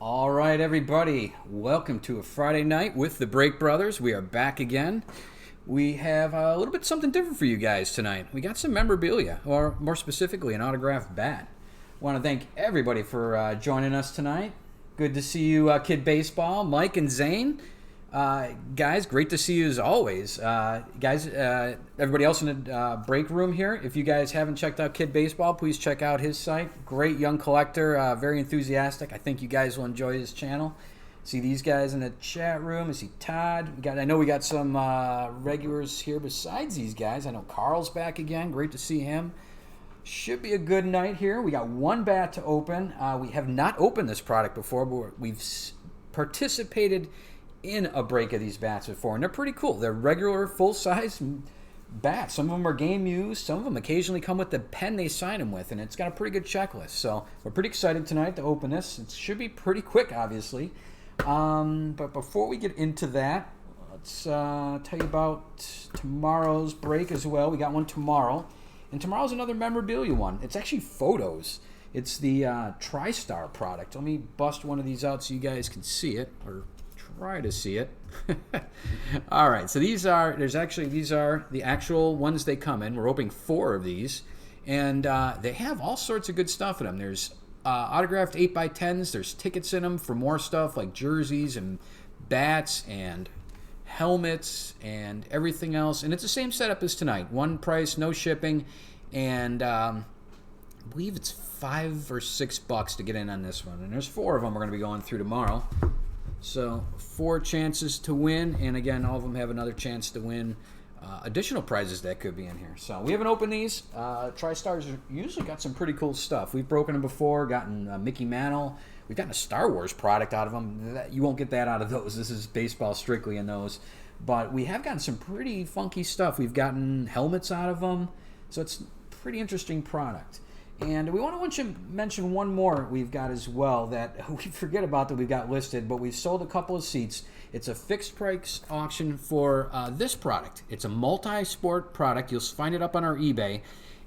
All right, everybody. Welcome to a Friday night with the Break Brothers. We are back again. We have a little bit something different for you guys tonight. We got some memorabilia, or more specifically, an autographed bat. Want to thank everybody for joining us tonight. Good to see you, Kid Baseball, Mike and Zane. Guys, great to see you as always. Guys, everybody else in the break room here, if you guys haven't checked out Kid Baseball, please check out his site. Great young collector, very enthusiastic. I think you guys will enjoy his channel. See these guys in the chat room. I see Todd. I know we got some regulars here besides these guys. I know Carl's back again. Great to see him. Should be a good night here. We got one bat to open. We have not opened this product before, but we've participated in a break of these bats before, and they're pretty cool. They're regular full-size bats. Some of them are game used. Some of them occasionally come with the pen they sign them with, and it's got a pretty good checklist. So we're pretty excited tonight to open this. It should be pretty quick, obviously. But before we get into that, let's tell you about tomorrow's break as well. We got one tomorrow, and tomorrow's another memorabilia one. It's actually photos. It's the TriStar product. Let me bust one of these out so you guys can see it, or try to see it. All right, so these are the actual ones they come in. We're opening 4 of these, and they have all sorts of good stuff in them. There's autographed 8x10s. There's tickets in them for more stuff like jerseys and bats and helmets and everything else. And it's the same setup as tonight. One price, no shipping, and I believe it's $5 or $6 to get in on this one. And there's 4 of them we're going to be going through tomorrow. So 4 chances to win, and again, all of them have another chance to win additional prizes that could be in here. So we haven't opened these. TriStar's usually got some pretty cool stuff. We've broken them before, gotten Mickey Mantle. We've gotten a Star Wars product out of them. You won't get that out of those. This is baseball strictly in those. But we have gotten some pretty funky stuff. We've gotten helmets out of them. So it's a pretty interesting product. And we want to mention one more we've got as well that we forget about that we've got listed, but we've sold a couple of seats. It's a fixed price auction for this product. It's a multi-sport product. You'll find it up on our eBay.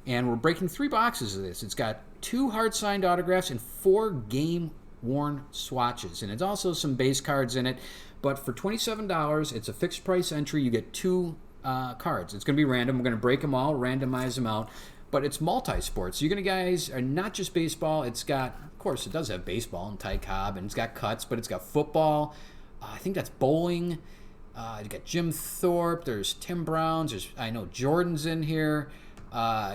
And we're breaking 3 boxes of this. It's got 2 hard-signed autographs and 4 game-worn swatches. And it's also some base cards in it. But for $27, it's a fixed price entry. You get 2 cards. It's going to be random. We're going to break them all, randomize them out. But it's multi-sports. You're going to guys are not just baseball. It's got, of course, it does have baseball and Ty Cobb, and it's got cuts, but it's got football. I think that's bowling. You got Jim Thorpe. There's Tim Browns. I know Jordan's in here.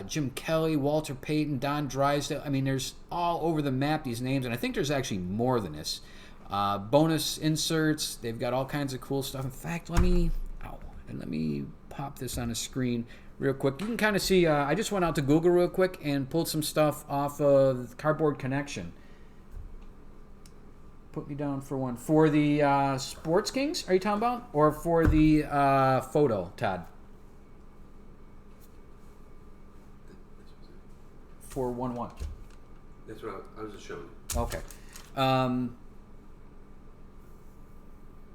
Jim Kelly, Walter Payton, Don Drysdale. I mean, there's all over the map these names, and I think there's actually more than this. Bonus inserts. They've got all kinds of cool stuff. In fact, let me pop this on the screen real quick. You can kind of see, I just went out to Google real quick and pulled some stuff off of Cardboard Connection. Put me down for one. For the Sports Kings, are you talking about? Or for the photo, Todd? For 1-1. That's what I was just showing you. Okay.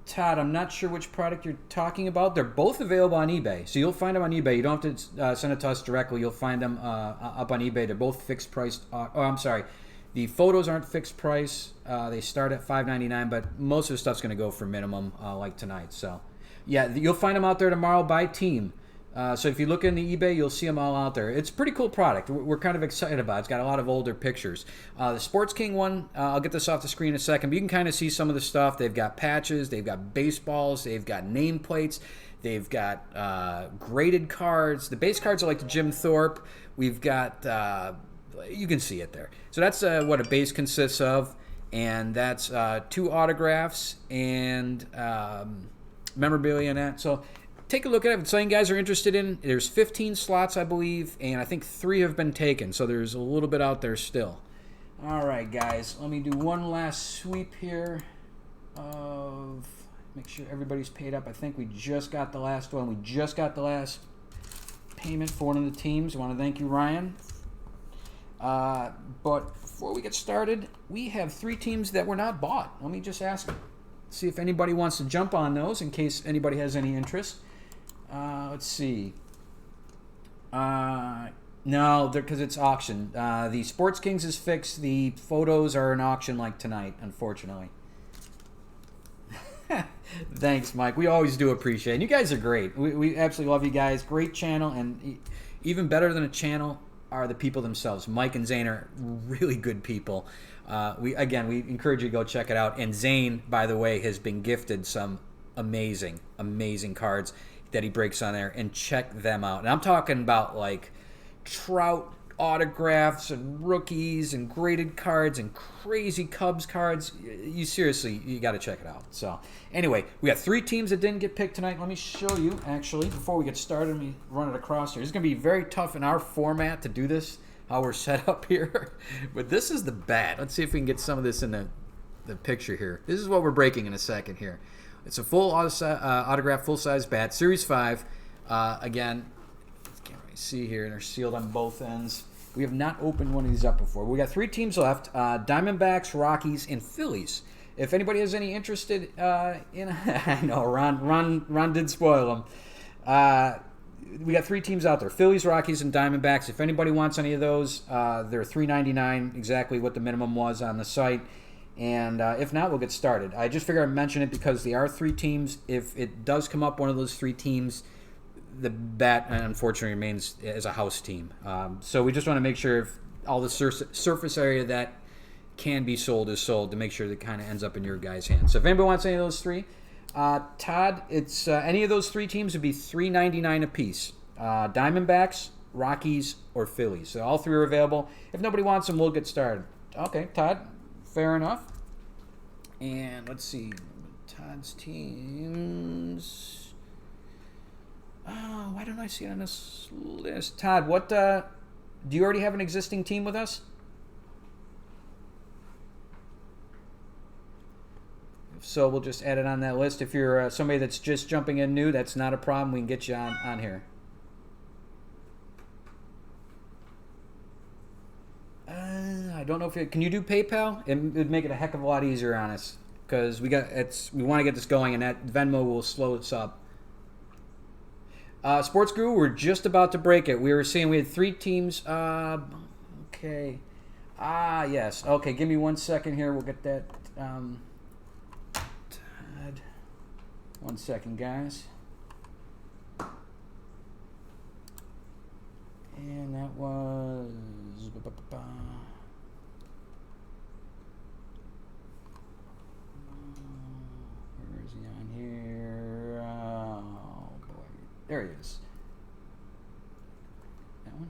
Todd, I'm not sure which product you're talking about. They're both available on eBay. So you'll find them on eBay. You don't have to send it to us directly. You'll find them up on eBay. They're both fixed price. I'm sorry. The photos aren't fixed price. They start at $5.99, but most of the stuff's going to go for minimum like tonight. So, yeah, you'll find them out there tomorrow by team. So if you look in the eBay, you'll see them all out there. It's a pretty cool product. We're kind of excited about it. It's got a lot of older pictures. The Sports King one, I'll get this off the screen in a second, but you can kind of see some of the stuff. They've got patches. They've got baseballs. They've got nameplates. They've got graded cards. The base cards are like the Jim Thorpe. We've got, you can see it there. So that's what a base consists of, and that's 2 autographs and memorabilia in that. So take a look at it. If it's something you guys are interested in, there's 15 slots, I believe, and I think 3 have been taken, so there's a little bit out there still. All right, guys, let me do one last sweep here of make sure everybody's paid up. I think we just got the last one. We just got the last payment for one of the teams. I want to thank you, Ryan. But before we get started, we have 3 teams that were not bought. Let me just see if anybody wants to jump on those in case anybody has any interest. Let's see. No, because it's auction. The Sports Kings is fixed. The photos are an auction like tonight, unfortunately. Thanks, Mike. We always do appreciate it. And you guys are great. We absolutely love you guys. Great channel, and even better than a channel are the people themselves. Mike and Zane are really good people. We encourage you to go check it out. And Zane, by the way, has been gifted some amazing cards that he breaks on there, and check them out. And I'm talking about like Trout autographs and rookies and graded cards and crazy Cubs cards. You got to check it out. So anyway, we got 3 teams that didn't get picked tonight. Let me show you, actually, before we get started. Let me run it across here. It's going to be very tough in our format to do this, how we're set up here. But this is the bat. Let's see if we can get some of this in the picture here. This is what we're breaking in a second here. It's a full autograph, full-size bat, Series 5. Again, can't really see here, and they're sealed on both ends. We have not opened one of these up before. We got 3 teams left, Diamondbacks, Rockies, and Phillies. If anybody has any interested in... I know, Ron did spoil them. We got 3 teams out there, Phillies, Rockies, and Diamondbacks. If anybody wants any of those, they're $3.99, exactly what the minimum was on the site. And if not, we'll get started. I just figured I'd mention it because there are 3 teams. If it does come up one of those 3 teams, the bat, unfortunately, remains as a house team. So we just want to make sure if all the surface area that can be sold is sold, to make sure that it kind of ends up in your guys' hands. So if anybody wants any of those 3, Todd, it's any of those 3 teams would be $3.99 a piece. Diamondbacks, Rockies, or Phillies. So all 3 are available. If nobody wants them, we'll get started. Okay, Todd. Fair enough. And let's see. Todd's teams. Oh, why don't I see it on this list? Todd, what do you already have an existing team with us? If so, we'll just add it on that list. If you're somebody that's just jumping in new, that's not a problem. We can get you on here. I don't know if can you do PayPal? It would make it a heck of a lot easier on us, because we want to get this going, and that Venmo will slow us up. Sports Guru, we're just about to break it. We were seeing we had 3 teams. Okay. Yes. Okay, give me 1 second here. We'll get that. Todd. 1 second, guys. And that was... Where is he on here? Oh, boy. There he is. That one?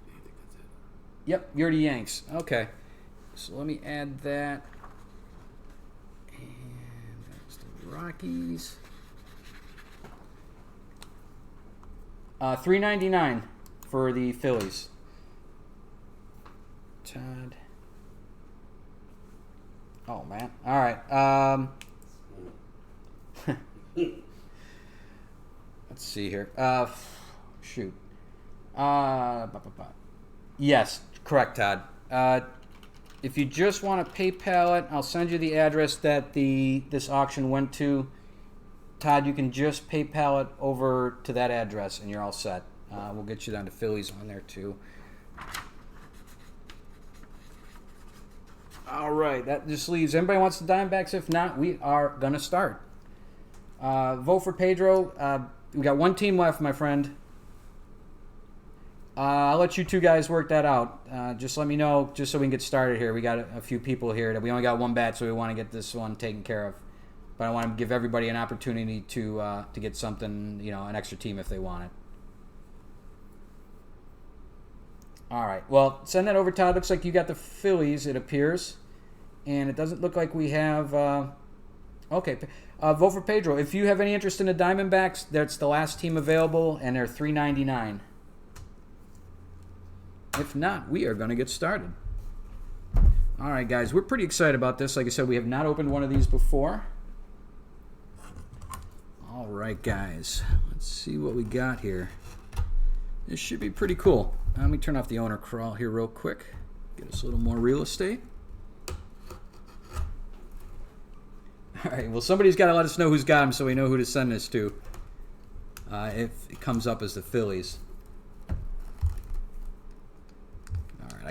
I think that's it. Yep, you're the Yanks. Okay. So let me add that. And that's the Rockies. $3.99 for the Phillies. Todd. Oh man. All right. Let's see here. Shoot. Yes, correct, Todd. If you just want to PayPal it, I'll send you the address that this auction went to. Todd, you can just PayPal it over to that address, and you're all set. We'll get you down to Phillies on there, too. All right, that just leaves... Anybody wants the Diamondbacks? If not, we are going to start. Vote for Pedro. We got 1 team left, my friend. I'll let you 2 guys work that out. Just let me know, just so we can get started here. We got a few people here. We only got 1 bat, so we want to get this one taken care of. But I want to give everybody an opportunity to get something, an extra team if they want it. All right. Well, send that over, Todd. Looks like you got the Phillies, it appears. And it doesn't look like we have... Okay. Vote for Pedro. If you have any interest in the Diamondbacks, that's the last team available, and they're $3.99. If not, we are going to get started. All right, guys. We're pretty excited about this. Like I said, we have not opened one of these before. All right, guys. Let's see what we got here. This should be pretty cool. Let me turn off the owner crawl here real quick. Get us a little more real estate. All right, well, somebody's got to let us know who's got them so we know who to send this to if it comes up as the Phillies.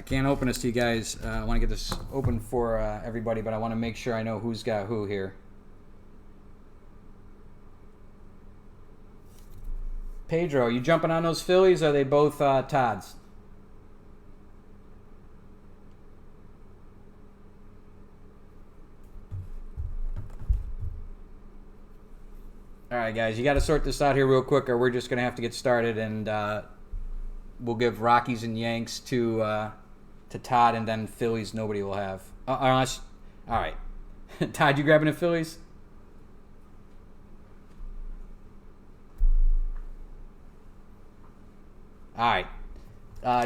I can't open this to you guys. I want to get this open for everybody, but I want to make sure I know who's got who here. Pedro, you jumping on those Phillies? Or are they both Todd's? All right, guys, you got to sort this out here real quick, or we're just gonna have to get started, and we'll give Rockies and Yanks to Todd, and then Phillies nobody will have. Unless, all right, Todd, you grabbing the Phillies? All right,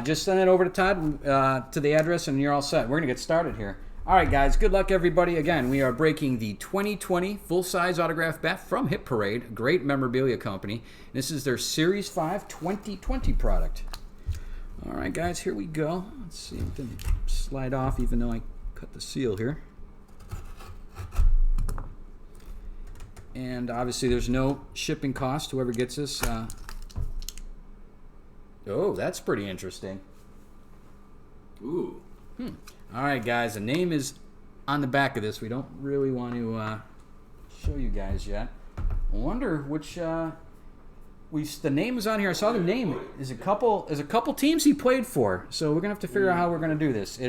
just send it over to Todd to the address, and you're all set. We're gonna get started here. All right, guys, good luck, everybody. Again, we are breaking the 2020 full-size autograph bat from Hit Parade, great memorabilia company. This is their Series 5 2020 product. All right, guys, here we go. Let's see if we can slide off, even though I cut the seal here. And obviously, there's no shipping cost, whoever gets this. Oh, that's pretty interesting. Ooh. All right, guys, the name is on the back of this. We don't really want to show you guys yet. I wonder which the name is on here. I saw the name. There's a couple teams he played for. So we're gonna have to figure out how we're gonna do this.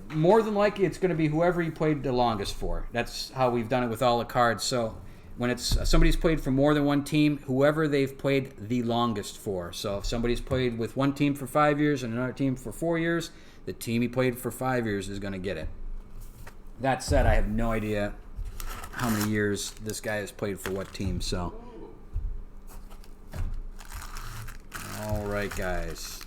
More than likely, it's gonna be whoever he played the longest for. That's how we've done it with all the cards. So when it's somebody's played for more than one team, whoever they've played the longest for. So if somebody's played with one team for 5 years and another team for 4 years, the team he played for 5 years is going to get it. That said, I have no idea how many years this guy has played for what team, so. All right, guys.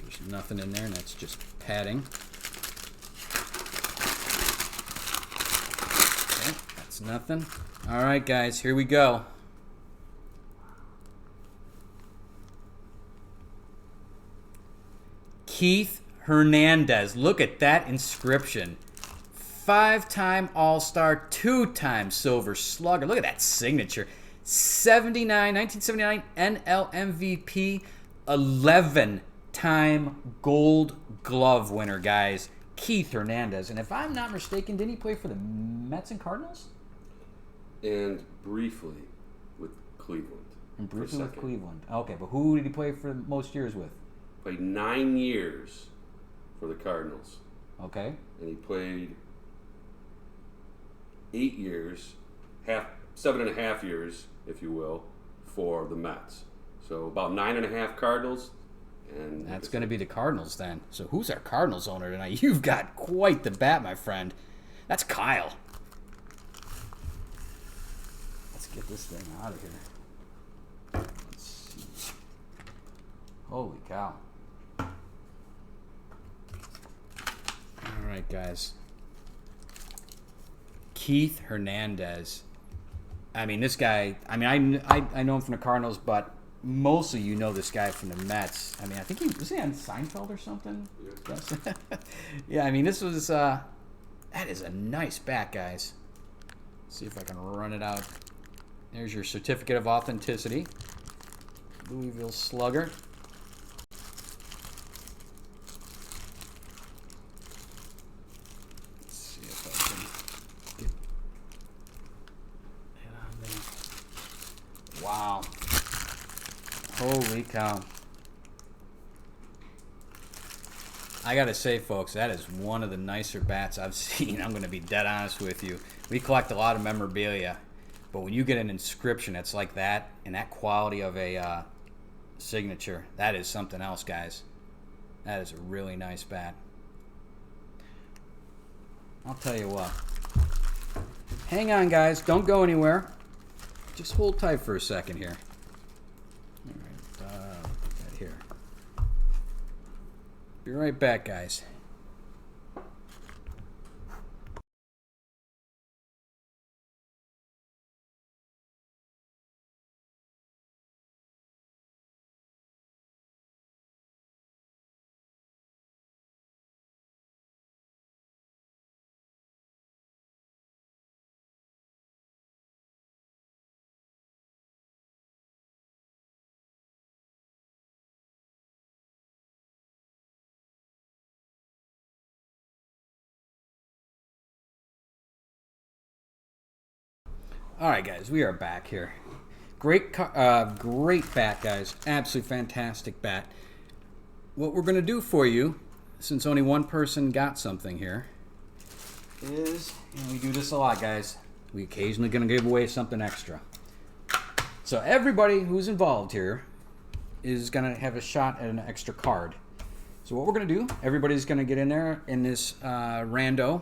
There's nothing in there, and that's just padding. Okay, that's nothing. All right, guys, here we go. Keith Hernandez. Look at that inscription. 5-time All-Star, 2-time Silver Slugger. Look at that signature. 1979 NL MVP, 11-time Gold Glove winner, guys. Keith Hernandez. And if I'm not mistaken, didn't he play for the Mets and Cardinals? And briefly with Cleveland. And briefly with Cleveland. Okay, but who did he play for most years with? Played 9 years for the Cardinals. Okay. And he played 8 years, 7.5 years, if you will, for the Mets. So about 9.5 Cardinals. And that's going to be the Cardinals then. So who's our Cardinals owner tonight? You've got quite the bat, my friend. That's Kyle. Let's get this thing out of here. Let's see. Holy cow. All right, guys. Keith Hernandez. I mean, this guy, I know him from the Cardinals, but mostly you know this guy from the Mets. I mean, I think was he on Seinfeld or something? Yes. Yeah, I mean, this was, that is a nice bat, guys. Let's see if I can run it out. There's your certificate of authenticity. Louisville Slugger. Let's see if I can get it on there. Wow. Holy cow. I gotta say, folks, that is one of the nicer bats I've seen. I'm going to be dead honest with you. We collect a lot of memorabilia, but when you get an inscription that's like that and that quality of a signature, that is something else, guys. That is a really nice bat. I'll tell you what. Hang on, guys. Don't go anywhere. Just hold tight for a second here. All right, put that here. Be right back, guys. All right, guys, we are back here. Great bat, guys. Absolutely fantastic bat. What we're going to do for you, since only one person got something here, is, and we do this a lot, guys, we occasionally going to give away something extra. So everybody who's involved here is going to have a shot at an extra card. So what we're going to do, everybody's going to get in there in this rando.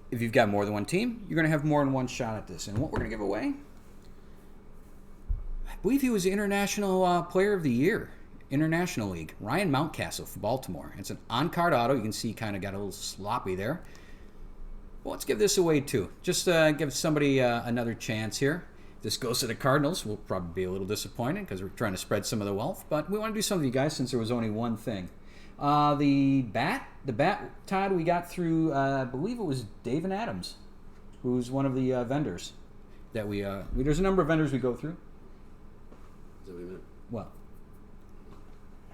If you've got more than one team, you're going to have more than one shot at this. And what we're going to give away, I believe he was the International Player of the Year, International League, Ryan Mountcastle for Baltimore. It's an on-card auto. You can see kind of got a little sloppy there. Well, let's give this away too. Just give somebody another chance here. If this goes to the Cardinals, we'll probably be a little disappointed because we're trying to spread some of the wealth. But we want to do something, you guys, since there was only one thing. The bat, Todd, we got through, I believe it was David Adams, who's one of the vendors that there's a number of vendors we go through. Is that what you meant? What?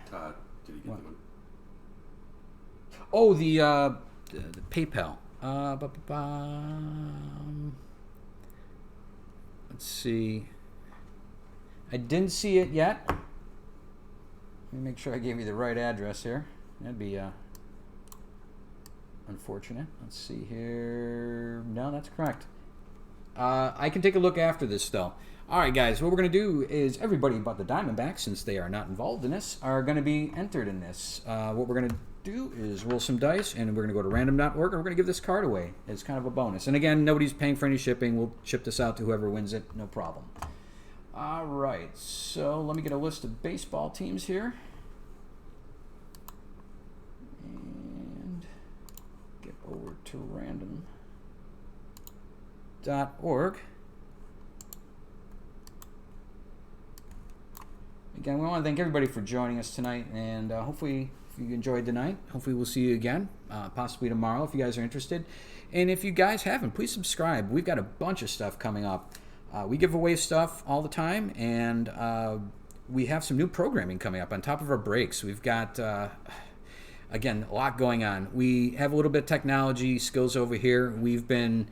Todd, did he get the money? Oh, the PayPal. Let's see. I didn't see it yet. Let me make sure I gave you the right address here. That'd be unfortunate. Let's see here. No, that's correct. I can take a look after this, though. All right, guys, what we're going to do is everybody but the Diamondbacks, since they are not involved in this, are going to be entered in this. What we're going to do is roll some dice, and we're going to go to random.org, and we're going to give this card away as kind of a bonus. And again, nobody's paying for any shipping. We'll ship this out to whoever wins it, no problem. All right, so let me get a list of baseball teams here. And get over to random.org. Again, we want to thank everybody for joining us tonight, and hopefully if you enjoyed the night, hopefully we'll see you again, possibly tomorrow if you guys are interested. And if you guys haven't, please subscribe. We've got a bunch of stuff coming up. We give away stuff all the time, and we have some new programming coming up on top of our breaks. We've got, again, a lot going on. We have a little bit of technology skills over here. We've been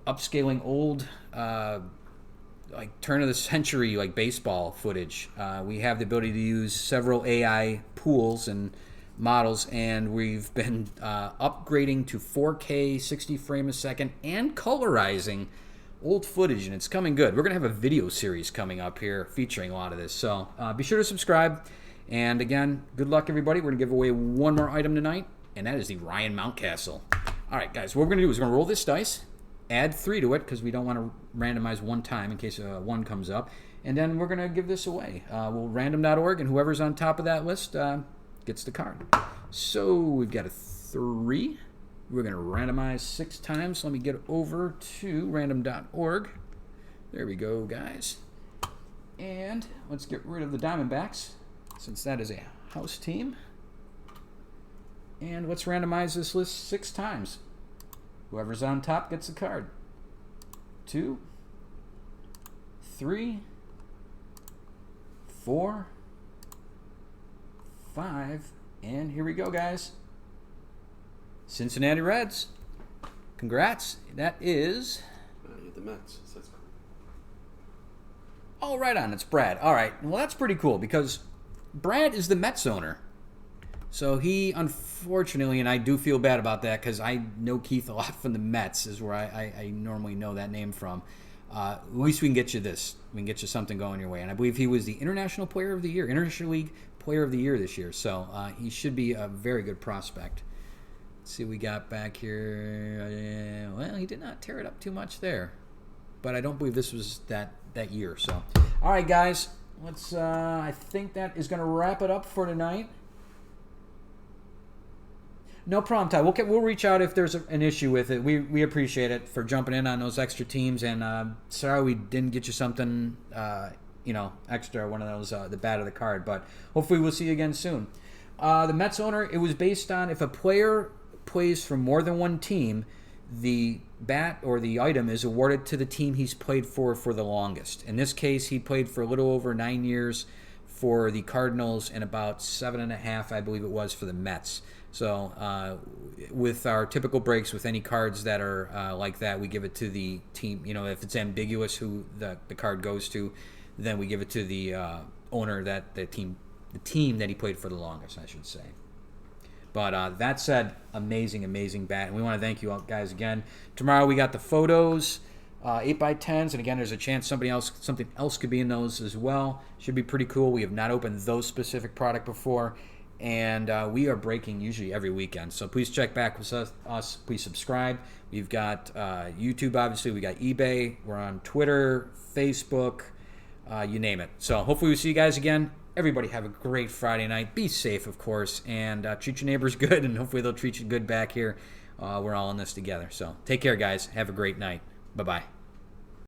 upscaling old, like turn of the century, like baseball footage. We have the ability to use several AI pools and models, and we've been upgrading to 4K, 60 frames a second, and colorizing old footage, and it's coming good. We're going to have a video series coming up here featuring a lot of this, so be sure to subscribe. And again, good luck, everybody. We're going to give away one more item tonight, and that is the Ryan Mountcastle. All right, guys, what we're going to do is we're going to roll this dice, add 3 to it because we don't want to randomize one time in case 1 comes up, and then we're going to give this away. We'll random.org, and whoever's on top of that list gets the card. So we've got a 3. We're going to randomize 6 times. Let me get over to random.org. There we go, guys. And let's get rid of the Diamondbacks, since that is a house team. And let's randomize this list 6 times. Whoever's on top gets the card. 2, 3, 4, 5, and here we go, guys. Cincinnati Reds. Congrats. That is... the Mets. So that's cool. Oh, right on. It's Brad. All right. Well, that's pretty cool because Brad is the Mets owner. So he, unfortunately, and I do feel bad about that because I know Keith a lot from the Mets, is where I normally know that name from. At least we can get you this. We can get you something going your way. And I believe he was the International Player of the Year, International League Player of the Year this year. So he should be a very good prospect. Let's see what we got back here. Well, he did not tear it up too much there. But I don't believe this was that year. So, all right, guys. Let's. I think that is going to wrap it up for tonight. No problem, Ty. We'll reach out if there's an issue with it. We appreciate it for jumping in on those extra teams. And sorry we didn't get you something, extra, one of those, the bat of the card. But hopefully we'll see you again soon. The Mets owner, it was based on if a player plays for more than one team, the bat or the item is awarded to the team he's played for the longest. In this case, he played for a little over 9 years for the Cardinals and about 7.5, I believe it was, for the Mets. So with our typical breaks, with any cards that are like that, we give it to the team. If it's ambiguous who the card goes to, then we give it to the owner that the team that he played for the longest, I should say. But that said, amazing bat, and we want to thank you all guys again. Tomorrow we got the photos, 8x10s, and again, there's a chance something else could be in those as well. Should be pretty cool. We have not opened those specific product before, and we are breaking usually every weekend. So please check back with us. Please subscribe. We've got YouTube, obviously. We got eBay. We're on Twitter, Facebook, you name it. So hopefully we see you guys again. Everybody have a great Friday night. Be safe, of course, and treat your neighbors good, and hopefully they'll treat you good back here. We're all in this together. So take care, guys. Have a great night. Bye-bye.